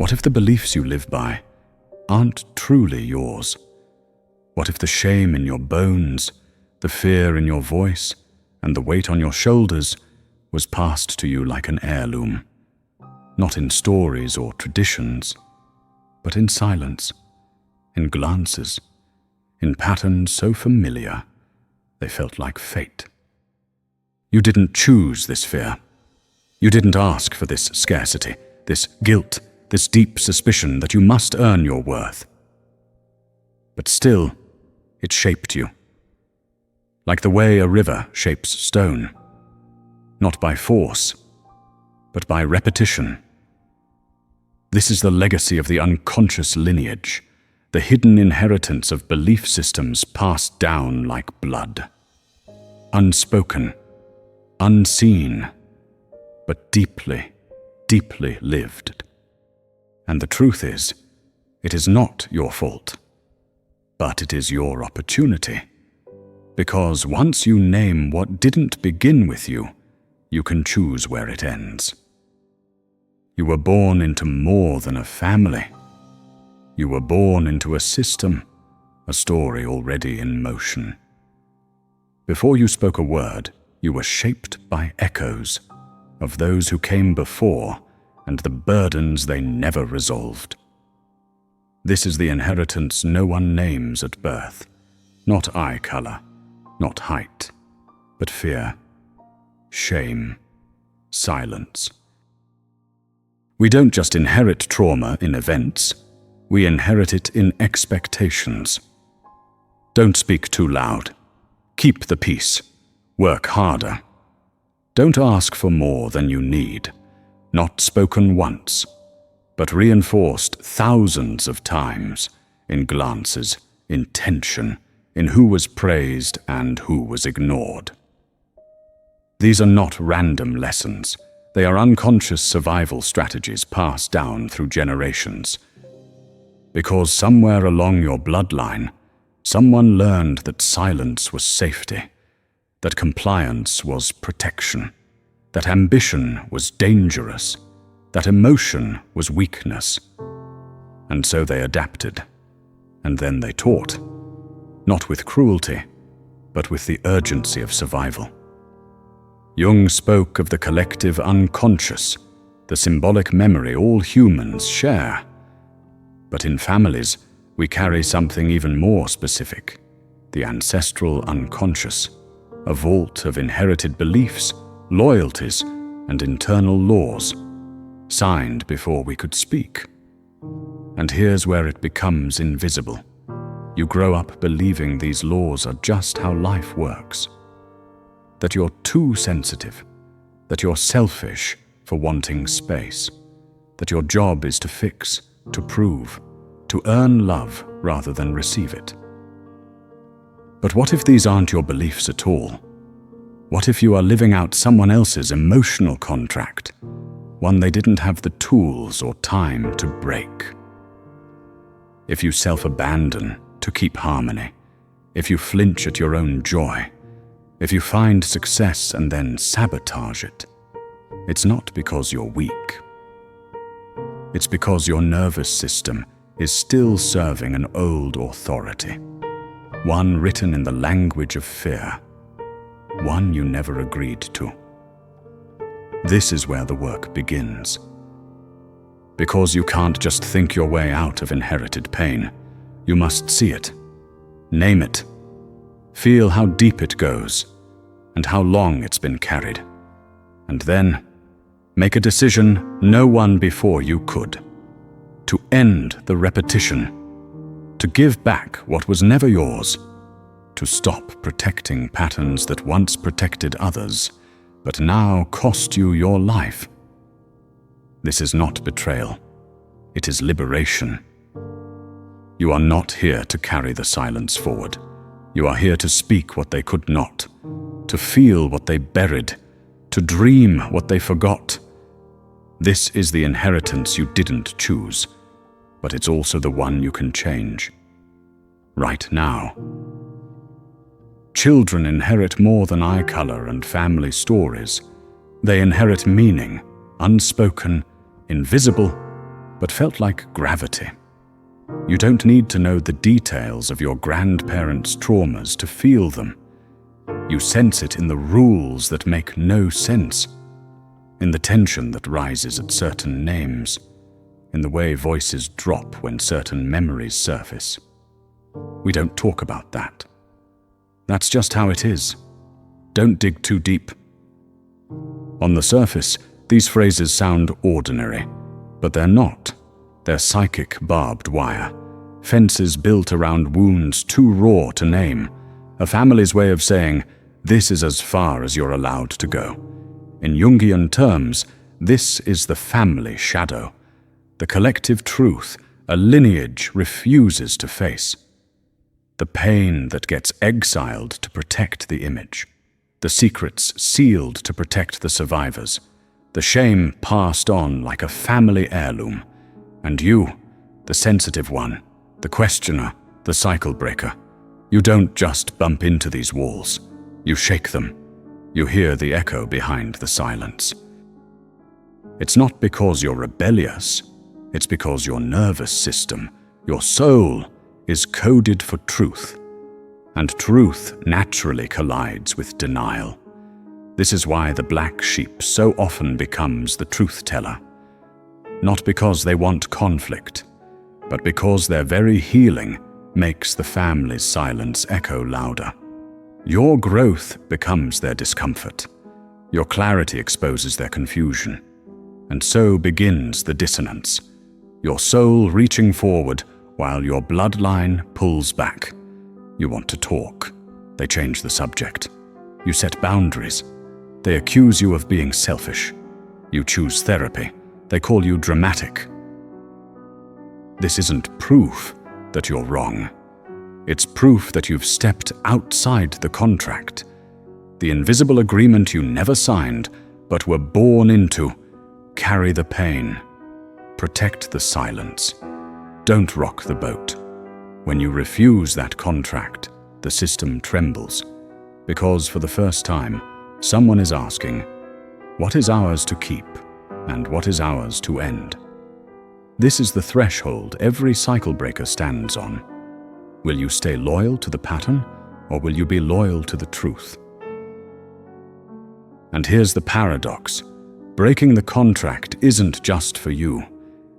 What if the beliefs you live by aren't truly yours? What if the shame in your bones, the fear in your voice, and the weight on your shoulders was passed to you like an heirloom, not in stories or traditions, but in silence, in glances, in patterns so familiar they felt like fate? You didn't choose this fear. You didn't ask for this scarcity, this guilt, this deep suspicion that you must earn your worth. But still, it shaped you, like the way a river shapes stone, not by force, but by repetition. This is the legacy of the unconscious lineage, the hidden inheritance of belief systems passed down like blood. Unspoken, unseen, but deeply, deeply lived. And the truth is, it is not your fault, but it is your opportunity. Because once you name what didn't begin with you, you can choose where it ends. You were born into more than a family. You were born into a system, a story already in motion. Before you spoke a word, you were shaped by echoes of those who came before and the burdens they never resolved. This is the inheritance no one names at birth, not eye color, not height, but fear, shame, silence. We don't just inherit trauma in events, we inherit it in expectations. Don't speak too loud. Keep the peace. Work harder. Don't ask for more than you need, not spoken once, but reinforced thousands of times in glances, in tension, in who was praised and who was ignored. These are not random lessons. They are unconscious survival strategies passed down through generations. Because somewhere along your bloodline, someone learned that silence was safety, that compliance was protection, that ambition was dangerous, that emotion was weakness. And so they adapted, and then they taught, not with cruelty, but with the urgency of survival. Jung spoke of the collective unconscious, the symbolic memory all humans share. But in families, we carry something even more specific, the ancestral unconscious, a vault of inherited beliefs, loyalties, and internal laws, signed before we could speak. And here's where it becomes invisible. You grow up believing these laws are just how life works. That you're too sensitive, that you're selfish for wanting space, that your job is to fix, to prove, to earn love rather than receive it. But what if these aren't your beliefs at all? What if you are living out someone else's emotional contract, one they didn't have the tools or time to break? If you self-abandon to keep harmony, if you flinch at your own joy, if you find success and then sabotage it, it's not because you're weak. It's because your nervous system is still serving an old authority, one written in the language of fear, one you never agreed to. This is where the work begins. Because you can't just think your way out of inherited pain. You must see it, name it, feel how deep it goes, and how long it's been carried, and then make a decision no one before you could, to end the repetition, to give back what was never yours, to stop protecting patterns that once protected others, but now cost you your life. This is not betrayal, it is liberation. You are not here to carry the silence forward. You are here to speak what they could not, to feel what they buried, to dream what they forgot. This is the inheritance you didn't choose, but it's also the one you can change. Right now. Children inherit more than eye color and family stories. They inherit meaning, unspoken, invisible, but felt like gravity. You don't need to know the details of your grandparents' traumas to feel them. You sense it in the rules that make no sense, in the tension that rises at certain names, in the way voices drop when certain memories surface. We don't talk about that. That's just how it is. Don't dig too deep. On the surface, these phrases sound ordinary, but they're not. They're psychic barbed wire, fences built around wounds too raw to name, a family's way of saying, this is as far as you're allowed to go. In Jungian terms, this is the family shadow, the collective truth a lineage refuses to face. The pain that gets exiled to protect the image, the secrets sealed to protect the survivors, the shame passed on like a family heirloom. And you, the sensitive one, the questioner, the cycle breaker, you don't just bump into these walls. You shake them. You hear the echo behind the silence. It's not because you're rebellious. It's because your nervous system, your soul, is coded for truth. And truth naturally collides with denial. This is why the black sheep so often becomes the truth teller. Not because they want conflict, but because their very healing makes the family's silence echo louder. Your growth becomes their discomfort. Your clarity exposes their confusion. And so begins the dissonance. Your soul reaching forward while your bloodline pulls back. You want to talk. They change the subject. You set boundaries. They accuse you of being selfish. You choose therapy. They call you dramatic. This isn't proof that you're wrong. It's proof that you've stepped outside the contract, the invisible agreement you never signed but were born into. Carry the pain. Protect the silence. Don't rock the boat. When you refuse that contract, the system trembles, because for the first time, someone is asking, what is ours to keep and what is ours to end? This is the threshold every cycle breaker stands on. Will you stay loyal to the pattern, or will you be loyal to the truth? And here's the paradox. Breaking the contract isn't just for you.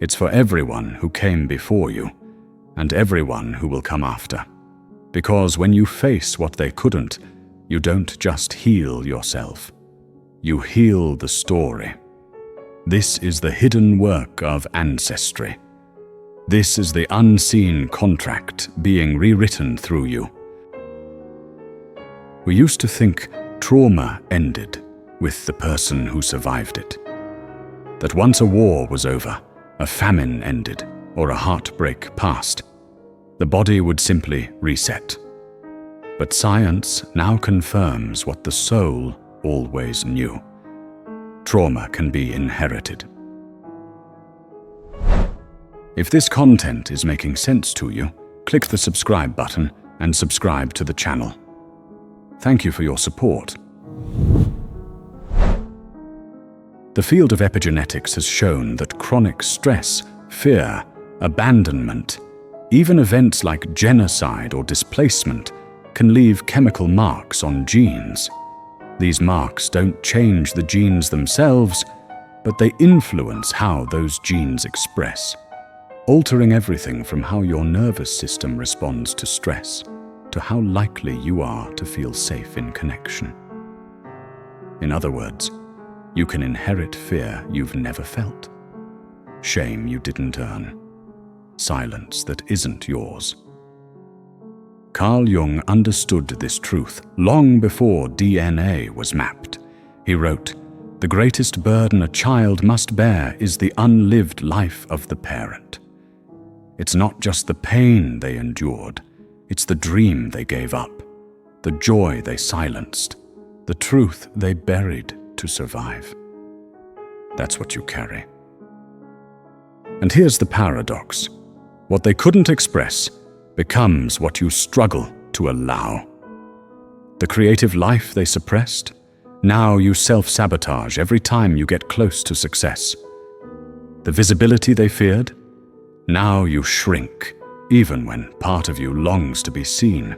It's for everyone who came before you, and everyone who will come after. Because when you face what they couldn't, you don't just heal yourself. You heal the story. This is the hidden work of ancestry. This is the unseen contract being rewritten through you. We used to think trauma ended with the person who survived it. That once a war was over, a famine ended, or a heartbreak passed, the body would simply reset. But science now confirms what the soul always knew. Trauma can be inherited. If this content is making sense to you, click the subscribe button and subscribe to the channel. Thank you for your support. The field of epigenetics has shown that chronic stress, fear, abandonment, even events like genocide or displacement can leave chemical marks on genes. These marks don't change the genes themselves, but they influence how those genes express, altering everything from how your nervous system responds to stress to how likely you are to feel safe in connection. In other words, you can inherit fear you've never felt, shame you didn't earn, silence that isn't yours. Carl Jung understood this truth long before DNA was mapped. He wrote, "The greatest burden a child must bear is the unlived life of the parent." It's not just the pain they endured, it's the dream they gave up, the joy they silenced, the truth they buried to survive. That's what you carry. And here's the paradox. What they couldn't express becomes what you struggle to allow. The creative life they suppressed, now you self-sabotage every time you get close to success. The visibility they feared? Now you shrink, even when part of you longs to be seen.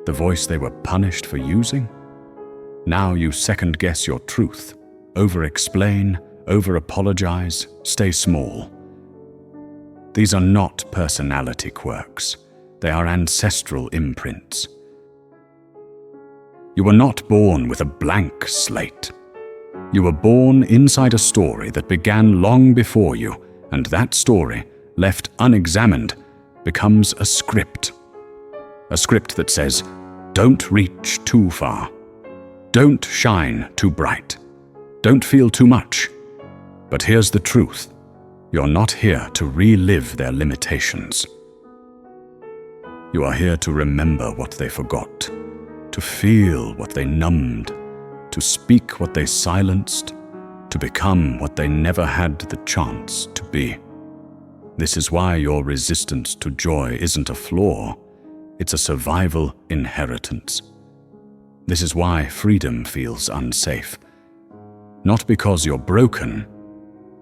The voice they were punished for using? Now you second-guess your truth, over-explain, over-apologize, stay small. These are not personality quirks. They are ancestral imprints. You were not born with a blank slate. You were born inside a story that began long before you, and that story, left unexamined, becomes a script. A script that says, don't reach too far. Don't shine too bright. Don't feel too much. But here's the truth. You're not here to relive their limitations. You are here to remember what they forgot, to feel what they numbed, to speak what they silenced, to become what they never had the chance to be. This is why your resistance to joy isn't a flaw, it's a survival inheritance. This is why freedom feels unsafe. Not because you're broken,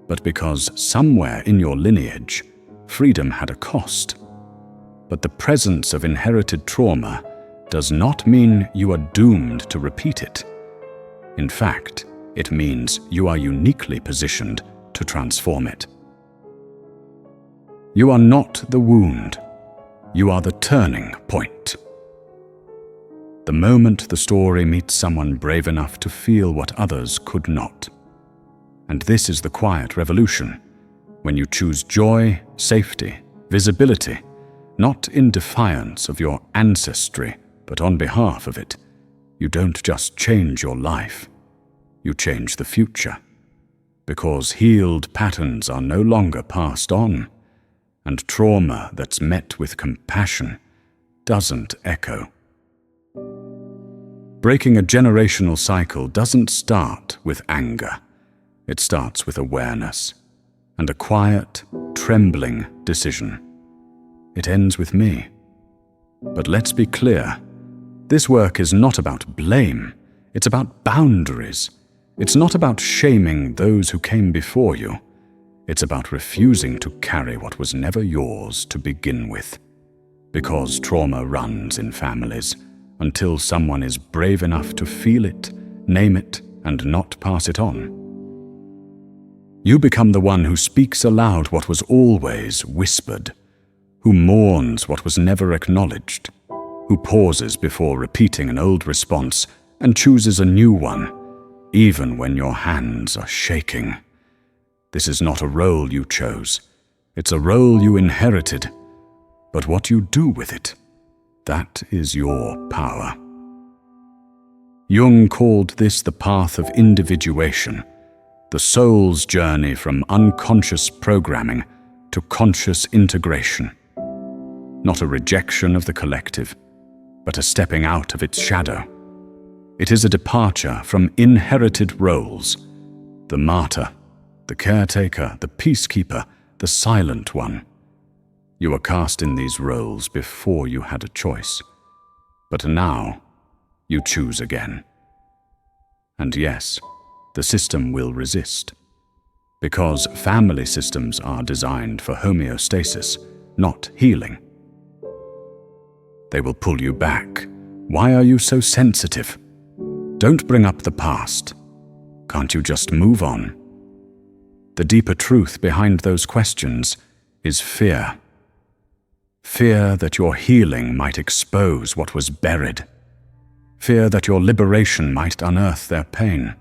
but because somewhere in your lineage, freedom had a cost. But the presence of inherited trauma does not mean you are doomed to repeat it. In fact, it means you are uniquely positioned to transform it. You are not the wound. You are the turning point. The moment the story meets someone brave enough to feel what others could not. And this is the quiet revolution, when you choose joy, safety, visibility, not in defiance of your ancestry, but on behalf of it. You don't just change your life, you change the future. Because healed patterns are no longer passed on, and trauma that's met with compassion doesn't echo. Breaking a generational cycle doesn't start with anger. It starts with awareness and a quiet, trembling decision. It ends with me. But let's be clear, this work is not about blame, it's about boundaries. It's not about shaming those who came before you. It's about refusing to carry what was never yours to begin with. Because trauma runs in families until someone is brave enough to feel it, name it, and not pass it on. You become the one who speaks aloud what was always whispered, who mourns what was never acknowledged, who pauses before repeating an old response and chooses a new one, even when your hands are shaking. This is not a role you chose. It's a role you inherited. But what you do with it, that is your power. Jung called this the path of individuation, the soul's journey from unconscious programming to conscious integration. Not a rejection of the collective, but a stepping out of its shadow. It is a departure from inherited roles, the martyr, the caretaker, the peacekeeper, the silent one. You were cast in these roles before you had a choice. But now, you choose again. And yes, the system will resist. Because family systems are designed for homeostasis, not healing. They will pull you back. Why are you so sensitive? Don't bring up the past. Can't you just move on? The deeper truth behind those questions is fear. Fear that your healing might expose what was buried. Fear that your liberation might unearth their pain.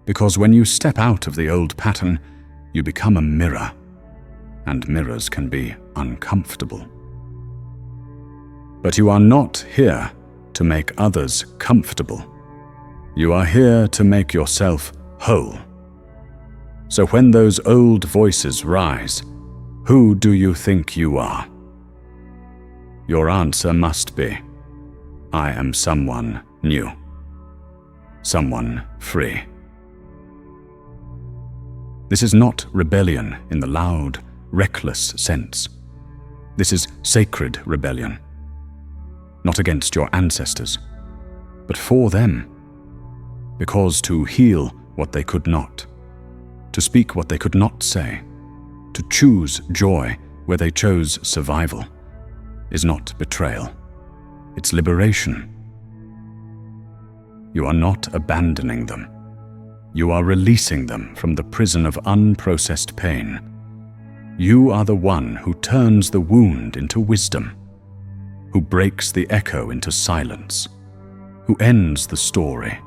Because when you step out of the old pattern, you become a mirror. And mirrors can be uncomfortable. But you are not here to make others comfortable. You are here to make yourself whole. So when those old voices rise, who do you think you are? Your answer must be, I am someone new. Someone free. This is not rebellion in the loud, reckless sense. This is sacred rebellion. Not against your ancestors, but for them. Because to heal what they could not, to speak what they could not say, to choose joy where they chose survival, is not betrayal. It's liberation. You are not abandoning them. You are releasing them from the prison of unprocessed pain. You are the one who turns the wound into wisdom, who breaks the echo into silence, who ends the story,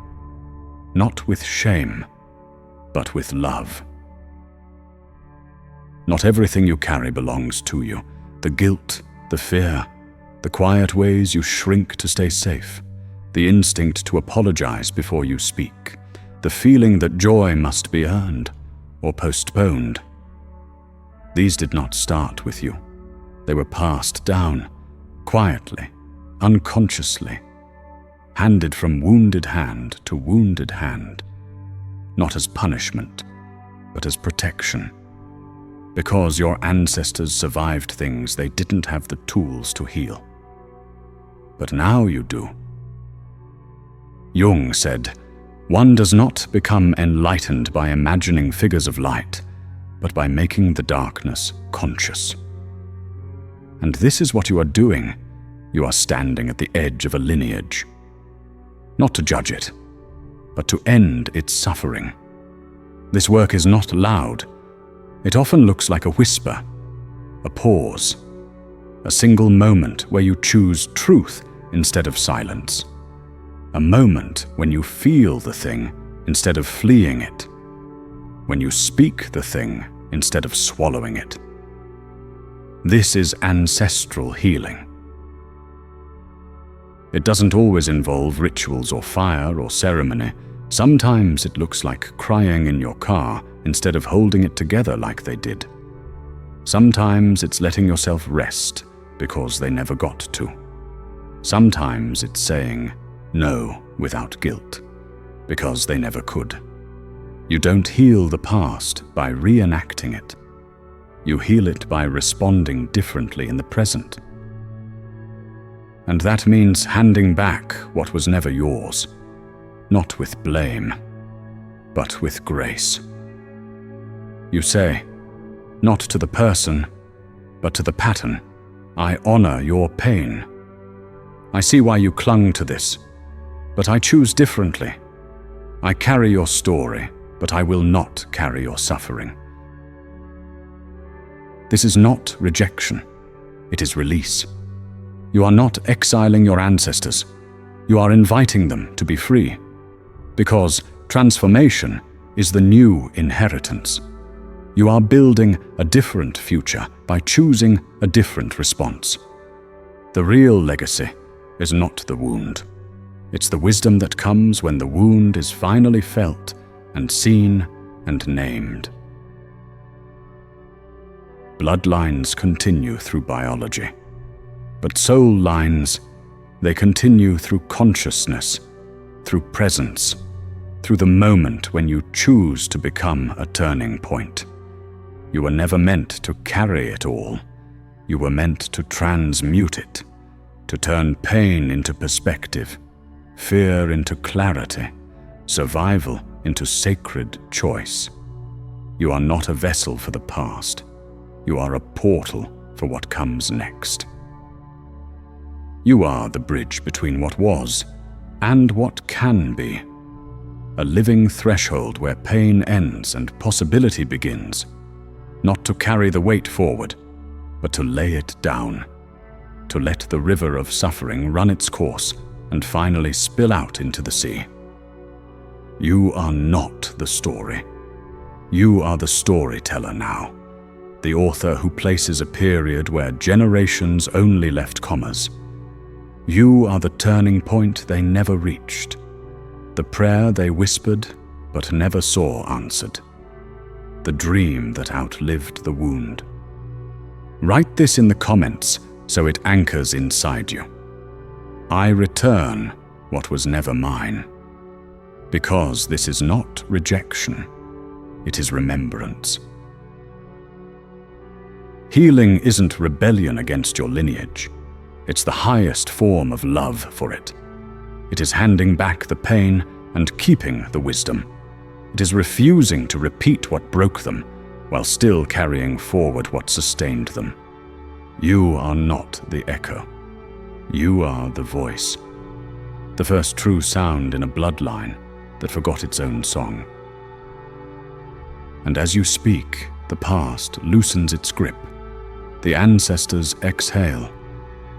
not with shame, but with love. Not everything you carry belongs to you. The guilt, the fear, the quiet ways you shrink to stay safe, the instinct to apologize before you speak, the feeling that joy must be earned or postponed. These did not start with you. They were passed down, quietly, unconsciously, handed from wounded hand to wounded hand, not as punishment, but as protection. Because your ancestors survived things they didn't have the tools to heal. But now you do. Jung said, "One does not become enlightened by imagining figures of light, but by making the darkness conscious." And this is what you are doing. You are standing at the edge of a lineage. Not to judge it, but to end its suffering. This work is not loud. It often looks like a whisper, a pause, a single moment where you choose truth instead of silence, a moment when you feel the thing instead of fleeing it, when you speak the thing instead of swallowing it. This is ancestral healing. It doesn't always involve rituals or fire or ceremony. Sometimes it looks like crying in your car instead of holding it together like they did. Sometimes it's letting yourself rest because they never got to. Sometimes it's saying no without guilt because they never could. You don't heal the past by reenacting it. You heal it by responding differently in the present. And that means handing back what was never yours, not with blame, but with grace. You say, not to the person, but to the pattern, "I honor your pain. I see why you clung to this, but I choose differently. I carry your story, but I will not carry your suffering." This is not rejection. It is release. You are not exiling your ancestors. You are inviting them to be free. Because transformation is the new inheritance. You are building a different future by choosing a different response. The real legacy is not the wound. It's the wisdom that comes when the wound is finally felt and seen and named. Bloodlines continue through biology, but soul lines, they continue through consciousness, through presence, through the moment when you choose to become a turning point. You were never meant to carry it all. You were meant to transmute it, to turn pain into perspective, fear into clarity, survival into sacred choice. You are not a vessel for the past. You are a portal for what comes next. You are the bridge between what was and what can be. A living threshold where pain ends and possibility begins. Not to carry the weight forward, but to lay it down. To let the river of suffering run its course and finally spill out into the sea. You are not the story. You are the storyteller now. The author who places a period where generations only left commas. You are the turning point they never reached. The prayer they whispered but never saw answered. The dream that outlived the wound. Write this in the comments so it anchors inside you. I return what was never mine. Because this is not rejection, it is remembrance. Healing isn't rebellion against your lineage. It's the highest form of love for it. It is handing back the pain and keeping the wisdom. It is refusing to repeat what broke them, while still carrying forward what sustained them. You are not the echo. You are the voice. The first true sound in a bloodline that forgot its own song. And as you speak, the past loosens its grip. The ancestors exhale,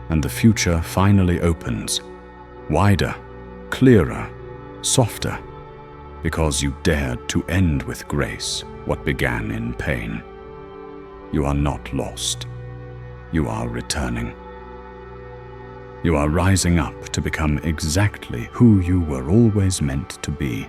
and the future finally opens, wider, clearer, softer, because you dared to end with grace what began in pain. You are not lost. You are returning. You are rising up to become exactly who you were always meant to be.